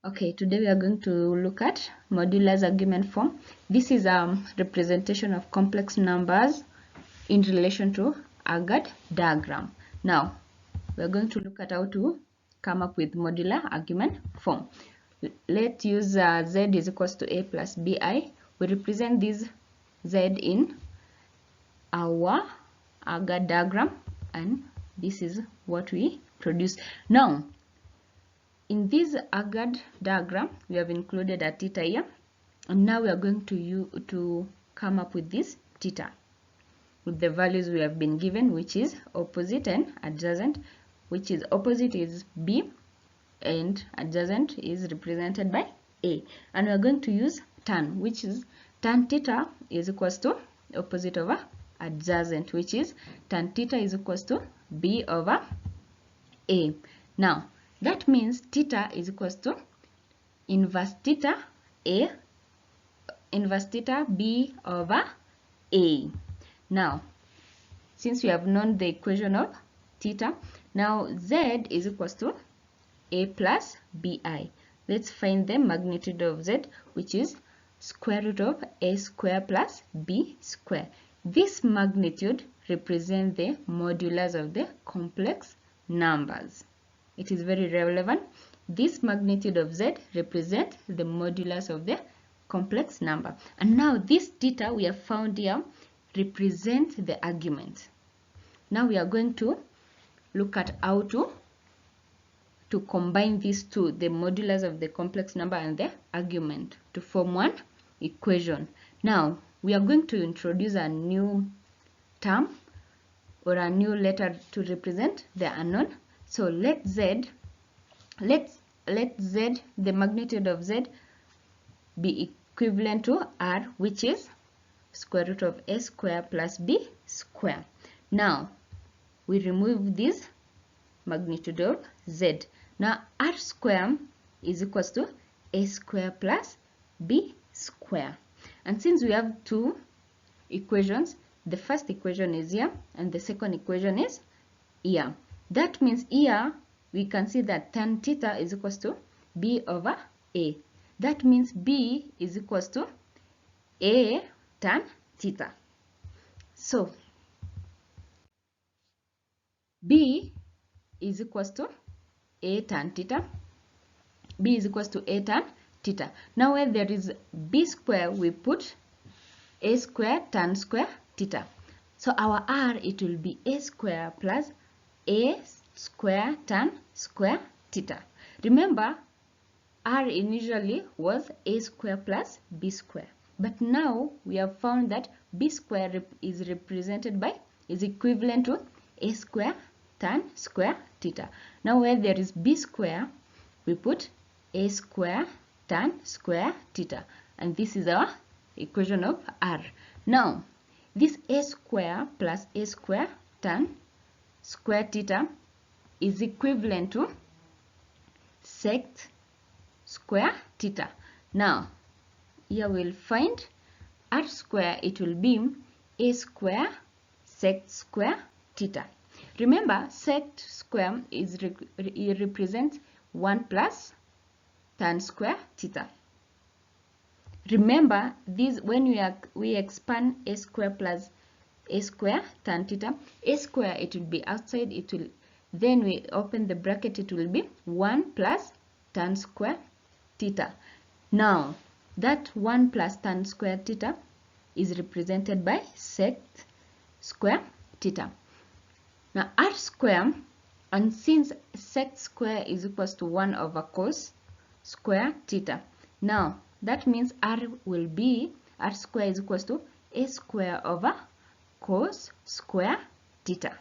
Okay, today we are going to look at modulus argument form. This is a representation of complex numbers in relation to Argand diagram. Now, we are going to look at how to come up with modular argument form. Let's use z is equals to a plus bi. We represent this z in our Argand diagram, and this is what we produce. Now, in this Argand diagram, we have included a theta here, and now we are going to come up with this theta with the values we have been given, which is opposite and adjacent, which is opposite is b and adjacent is represented by a, and we are going to use tan, which is tan theta is equals to opposite over adjacent, which is tan theta is equals to b over a. Now that means theta is equals to inverse theta a, inverse theta b over a. Now, since we have known the equation of theta, now z is equals to a plus bi. Let's find the magnitude of z, which is square root of a square plus b square. This magnitude represents the modulus of the complex numbers. It is very relevant. This magnitude of z represents the modulus of the complex number. And now this theta we have found here represents the argument. Now we are going to look at how to combine these two, the modulus of the complex number and the argument, to form one equation. Now we are going to introduce a new term or a new letter to represent the unknown. So let z, the magnitude of z be equivalent to r, which is square root of a square plus b square. Now we remove this magnitude of z. Now r square is equals to a square plus b square. And since we have two equations, the first equation is here and the second equation is here. That means here we can see that tan theta is equals to b over a. That means b is equals to a tan theta. So b is equals to a tan theta. B is equals to a tan theta. Now where there is b square, we put a square tan square theta. So our r, it will be a square plus a square tan square theta. Remember, r initially was a square plus b square, but now we have found that b square is represented by, is equivalent to a square tan square theta. Now where there is b square, we put a square tan square theta, and this is our equation of r. Now this a square plus a square tan square theta is equivalent to sec square theta. Now here we'll find r square, it will be a square sec square theta. Remember, sec square is it represents 1 plus tan square theta. Remember this, when we expand a square plus a square tan theta, a square it will be outside, it will, then we open the bracket, it will be 1 plus tan square theta. Now that 1 plus tan square theta is represented by sec square theta. Now r square, and since sec square is equals to 1 over cos square theta, now that means r will be, r square is equals to a square over cos square theta.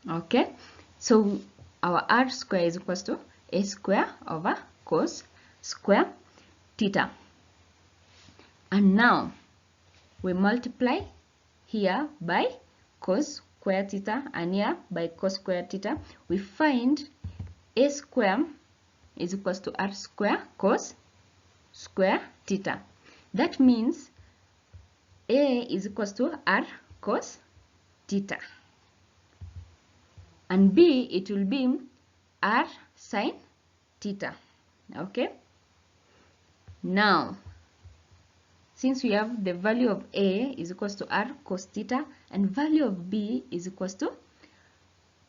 Okay, so our r square is equals to a square over cos square theta. And now we multiply here by cos square theta and here by cos square theta. We find a square is equals to r square cos square theta. That means a is equals to r cos theta, and b, it will be r sin theta. Okay, now since we have the value of A is equals to R cos theta and value of B is equals to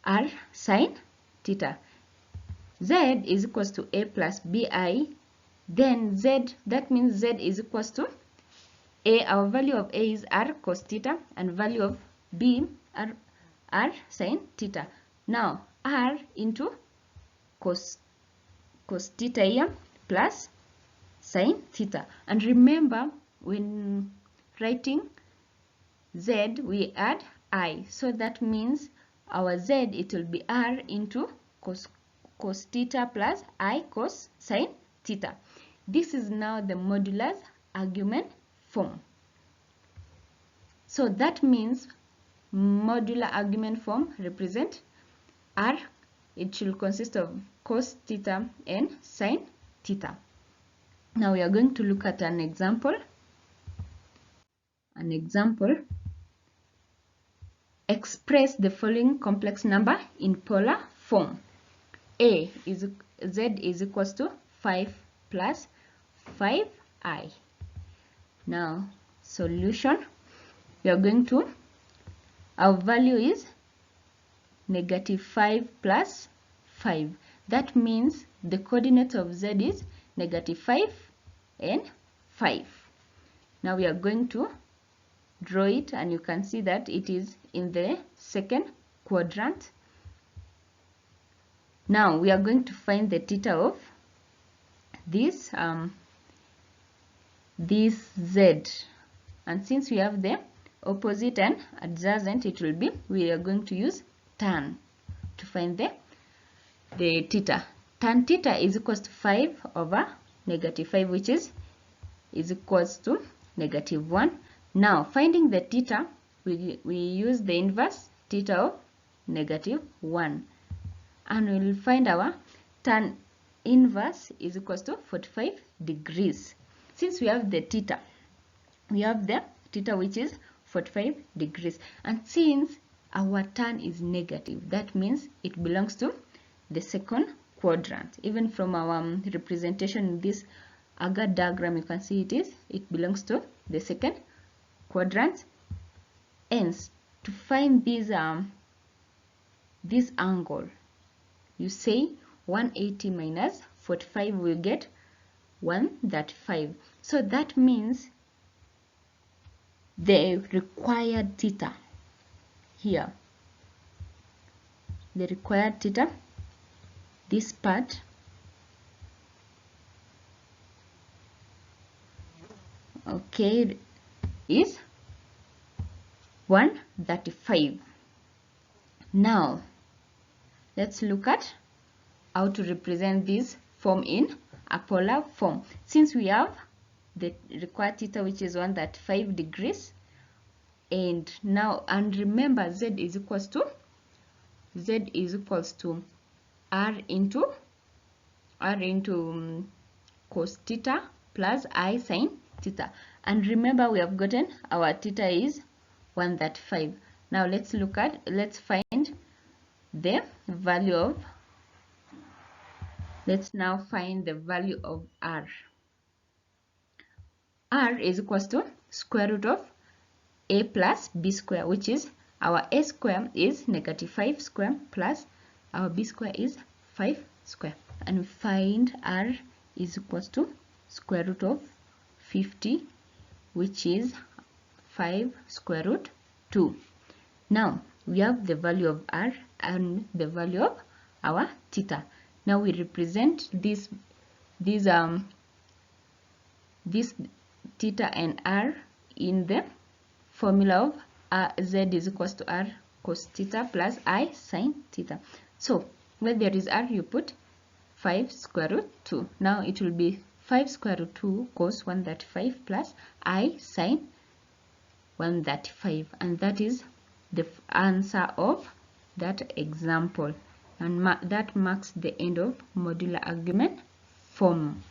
R sin theta, Z is equals to A plus BI, then Z, that means Z is equals to A, our value of A is R cos theta and value of B R sin theta. Now R into cos theta here plus sin theta, and remember when writing Z we add I, so that means our Z it will be R into cos theta plus I cos sin theta. This is now the modulus argument form. So that means modular argument form represent R, it should consist of cos theta and sin theta. Now we are going to look at an example. Express the following complex number in polar form. Z is equals to 5 plus 5i. Now solution, we are going to, our value is negative 5 plus 5. That means the coordinate of Z is negative 5 and 5. Now we are going to draw it, and you can see that it is in the second quadrant. Now we are going to find the theta of this Z, and since we have the opposite and adjacent, it will be, we are going to use tan to find the theta. Tan theta is equals to 5 over negative 5, which is equals to negative 1. Now finding the theta, we use the inverse theta of negative 1, and we will find our tan inverse is equals to 45 degrees. Since we have the theta, which is 45 degrees, and since our tan is negative, that means it belongs to the second quadrant. Even from our representation in this agar diagram, you can see it belongs to the second quadrant. Hence, to find this angle, you say 180 minus 45 will get 135. So that means the required theta here, this part, okay, is 135. Now let's look at how to represent this form in a polar form. Since we have the required theta, which is 135 degrees, and remember Z is equals to R into cos theta plus I sin theta, and remember we have gotten our theta is 135. Now let's find the value of, let's now find the value of R. R is equals to square root of A plus B square, which is our A square is negative 5 square plus our B square is 5 square, and we find R is equals to square root of 50, which is 5 square root 2. Now we have the value of R and the value of our theta. Now we represent this theta and R in the formula of Z is equals to R cos theta plus I sin theta. So where there is R, you put 5 square root 2. Now it will be 5 square root 2 cos 135 plus I sin 135, and that is the answer of that example, and that marks the end of modular argument form.